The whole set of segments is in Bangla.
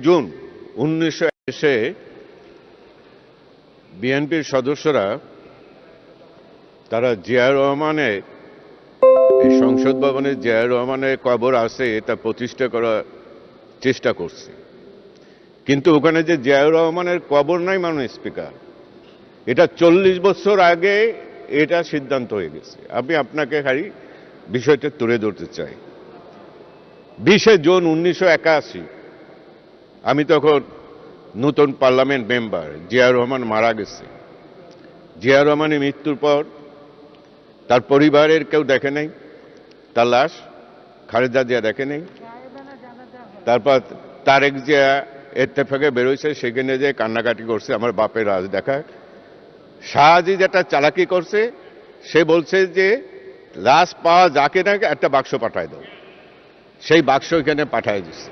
জুন 1981 বিএনপির সদস্যরা তারা জিয়াউর রহমানের এই সংসদ ভবনে জিয়াউর রহমানের কবর আছে এটা প্রতিষ্ঠা করার চেষ্টা করছে, কিন্তু ওখানে যে জিয়াউর রহমানের কবর নাই মাননীয় স্পিকার, এটা 40 বছর আগে এটা সিদ্ধান্ত হয়ে গেছে। আমি আপনাকে খালি বিষয়টা তুলে ধরতে চাই। 20 জুন 1981 আমি তখন নতুন পার্লামেন্ট মেম্বার, জিয়াউর রহমান মারা গেছে। জিয়াউর রহমানের মৃত্যুর পর তার পরিবারের কেউ দেখে নাই তার লাশ, খালেদা জিয়া দেখে নেই। তারপর তারেক জিয়া ইত্তেফাকে বেরোইছে, সেখানে যে কান্নাকাটি করছে আমার বাপের রাজ দেখা। শাহজি যেটা চালাকি করছে, সে বলছে যে লাশ পাওয়া যাকে না একটা বাক্স পাঠায় দাও, সেই বাক্স এখানে পাঠায় দিচ্ছে।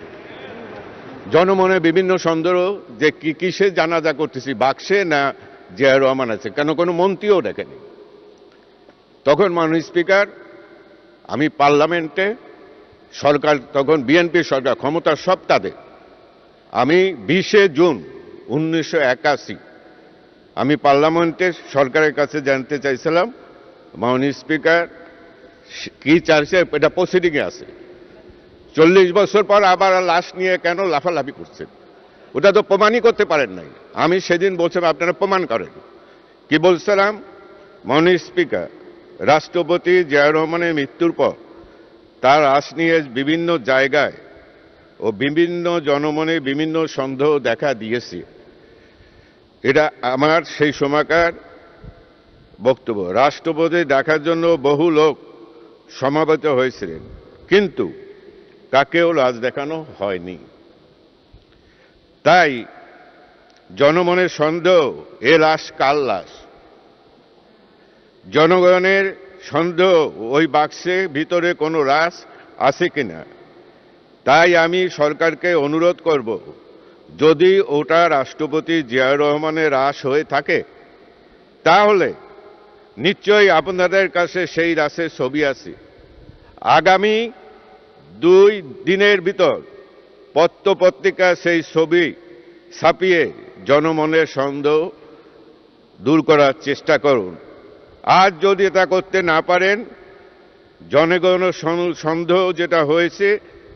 জনমনে বিভিন্ন সন্দেহ যে কিসে জানাজা করতেছি, বাক্সে না জিয়াউর রহমান আছে, কেন কোনো মন্ত্রীও দেখেনি। তখন মাননীয় স্পিকার, আমি পার্লামেন্টে, সরকার তখন বিএনপি সরকার, ক্ষমতার সব তাদের, আমি 20 জুন 1981 আমি পার্লামেন্টে সরকারের কাছে জানতে চাইছিলাম মাননীয় স্পিকার কি চাইছে, এটা প্রসিডিংয়ে আছে। 40 বছর পর আবার লাশ নিয়ে কেন লাফালাফি করছেন? ওটা তো প্রমাণই করতে পারেন নাই। আমি সেদিন বলছিলাম আপনারা প্রমাণ করেন। কি বলছিলাম? মাননীয় স্পিকার, রাষ্ট্রপতি জিয়াউর রহমানের মৃত্যুর পর তার লাশ নিয়ে বিভিন্ন জায়গায় ও বিভিন্ন জনমনে বিভিন্ন সন্দেহ দেখা দিয়েছে। এটা আমার সেই সময়কার বক্তব্য। রাষ্ট্রপতি দেখার জন্য বহু লোক সমাবেত হয়েছিলেন, কিন্তু তাকেও লাশ দেখানো হয়নি। তাই জনমনের সন্দেহ, এ লাশ কার লাশ? জনগণের সন্দেহ ওই বাক্সে ভিতরে কোনো লাশ আছে কিনা। তাই আমি সরকারকে অনুরোধ করব, যদি ওটা রাষ্ট্রপতি জিয়াউর রহমানের লাশ হয়ে থাকে তাহলে নিশ্চয়ই আপনাদের কাছে সেই লাশের ছবি আছে। আগামী 2 দিনের ভিতর পত্রপত্রিকা সেই ছবি ছাপিয়ে জনমনের সন্দেহ দূর করার চেষ্টা করুন। আর যদি এটা করতে না পারেন, জনগণের সন্দেহ যেটা হয়েছে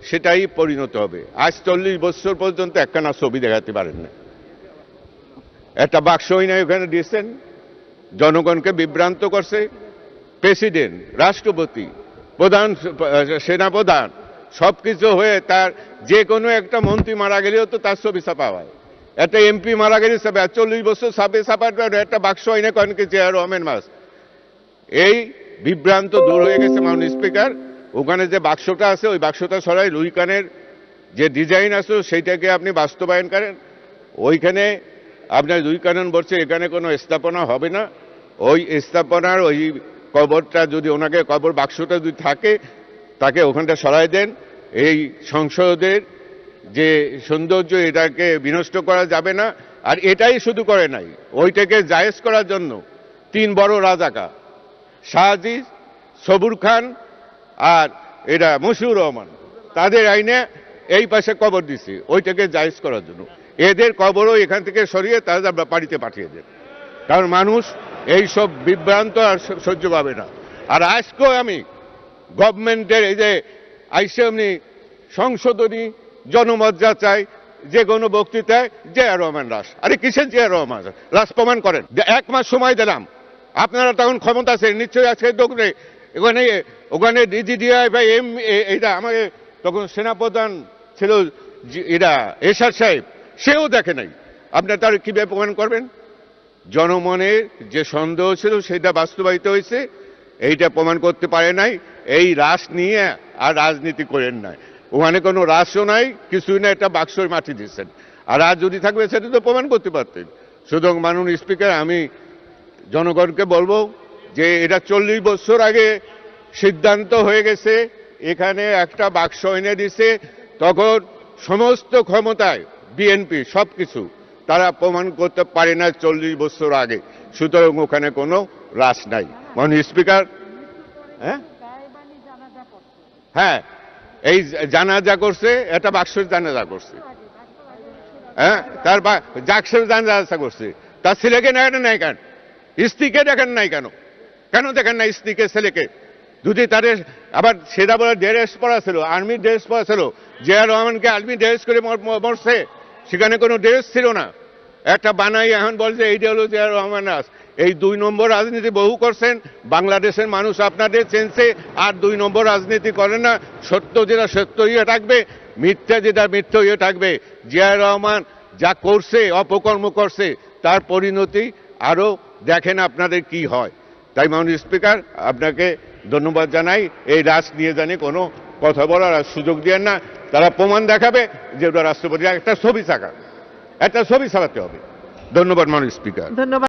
সেটাই পরিণত হবে। আজ 40 বছর পর্যন্ত একখানা ছবি দেখাতে পারেন না, একটা বাক্সই নাই ওখানে দিয়েছেন, জনগণকে বিভ্রান্ত করছে। প্রেসিডেন্ট, রাষ্ট্রপতি, প্রধান সেনাপ্রধান সবকিছু হয়ে তার যে কোনো একটা মন্ত্রী মারা গেলেও তো তার ছবি ছাপা হয়, একটা এমপি মারা গেলে ছাপে। 40 বছর ছাপার একটা বাক্স হয় না, কারণ কি জিয়াউর রহমান মাস। এই বিভ্রান্ত দূর হয়ে গেছে মাননীয় স্পিকার। ওখানে যে বাক্সটা আছে ওই বাক্সটা সরাই লুইকানের যে ডিজাইন আছে সেইটাকে আপনি বাস্তবায়ন করেন। ওইখানে আপনার লুইকানন বলছে এখানে কোনো স্থাপনা হবে না। ওই স্থাপনার ওই কবরটা যদি ওনাকে কবর বাক্সটা যদি থাকে তাকে ওখানটা সরাই দেন। এই সংসদের যে সৌন্দর্য এটাকে বিনষ্ট করা যাবে না। আর এটাই শুধু করে নাই, ওইটাকে জায়েজ করার জন্য 3 বড় রাজাকার, শাহজি, সবুর খান আর এরা মশিউর রহমান, তাদের আইনে এই পাশে কবর দিছে ওইটাকে জায়েজ করার জন্য। এদের কবরও এখান থেকে সরিয়ে তাদের বাড়িতে পাঠিয়ে দেন, কারণ মানুষ এই সব বিভ্রান্ত আর সহ্য পাবে না। আর আজকেও আমি গভর্নমেন্টের এই যে আইসে এমনি সংশোধনী জনমত যা চাই, যে কোনো বক্তৃতায় জিয়াউর রহমান লাশ। আরে কিসের জিয়াউর রহমান লাশ? প্রমাণ করেন। 1 মাস সময় দিলাম, আপনারা তখন ক্ষমতা আছে, নিশ্চয়ই আজকে দোকানে ওখানে ডিজিডিআই বা এইটা আমাকে তখন সেনাপ্রধান ছিল এরা এরশাদ সাহেব, সেও দেখে নাই। আপনার তার কিভাবে প্রমাণ করবেন? জনমনের যে সন্দেহ ছিল সেটা বাস্তবায়িত হয়েছে, এইটা প্রমাণ করতে পারে নাই। এই রাশ নিয়ে আর রাজনীতি করেন নাই। ওখানে কোনো রাশও নাই, কিছুই না, একটা বাক্সই মাটি দিচ্ছেন। আর আজ যদি থাকবে সেটা তো প্রমাণ করতে পারতেন। সুতরাং মাননীয় স্পিকার, আমি জনগণকে বলবো যে এটা 40 বছর আগে সিদ্ধান্ত হয়ে গেছে, এখানে একটা বাক্স এনে দিছে, তখন সমস্ত ক্ষমতায় বিএনপি সবকিছু তারা প্রমাণ করতে পারে না 40 বছর আগে। সুতরাং ওখানে কোনো লাশ নাই। মাননীয় স্পিকার, হ্যাঁ এই জানাজা করছে, একটা বাক্সের জানাজা করছে। হ্যাঁ, তার জাকসে যান ব্যবস্থা করছে, তার ছেলেকে দেখেন নাই কেন? স্ত্রীকে দেখেন নাই কেন? কেন দেখেন না স্ত্রীকে, ছেলেকে? যদি তাদের আবার সেটা বলে ড্রেস পরা ছিল, আর্মি ড্রেস পরা ছিল, জিয়া রহমানকে আর্মি ড্রেস করে মরছে, সেখানে কোনো ড্রেস ছিল না। একটা বানাই এখন বলছে এইটা হলো জিয়া রহমান রাজ। এই 2 নম্বর রাজনীতি বহু করছেন, বাংলাদেশের মানুষ আপনাদের চেনছে। আর 2 নম্বর রাজনীতি করেন না, সত্য যেটা সত্য হয়ে থাকবে, মিথ্যা যেটা মিথ্যা হয়ে থাকবে। জিয়া রহমান যা করছে, অপকর্ম করছে, তার পরিণতি আরো দেখেন আপনাদের কি হয়। তাই মাননীয় স্পিকার, আপনাকে ধন্যবাদ জানাই। এই রাজ নিয়ে জানি কোনো কথা বলার আর সুযোগ দেন না। তারা প্রমাণ দেখাবে যে ওটা রাষ্ট্রপতি একটা ছবি ছাড়াতে হবে। ধন্যবাদ মাননীয় স্পিকার। ধন্যবাদ।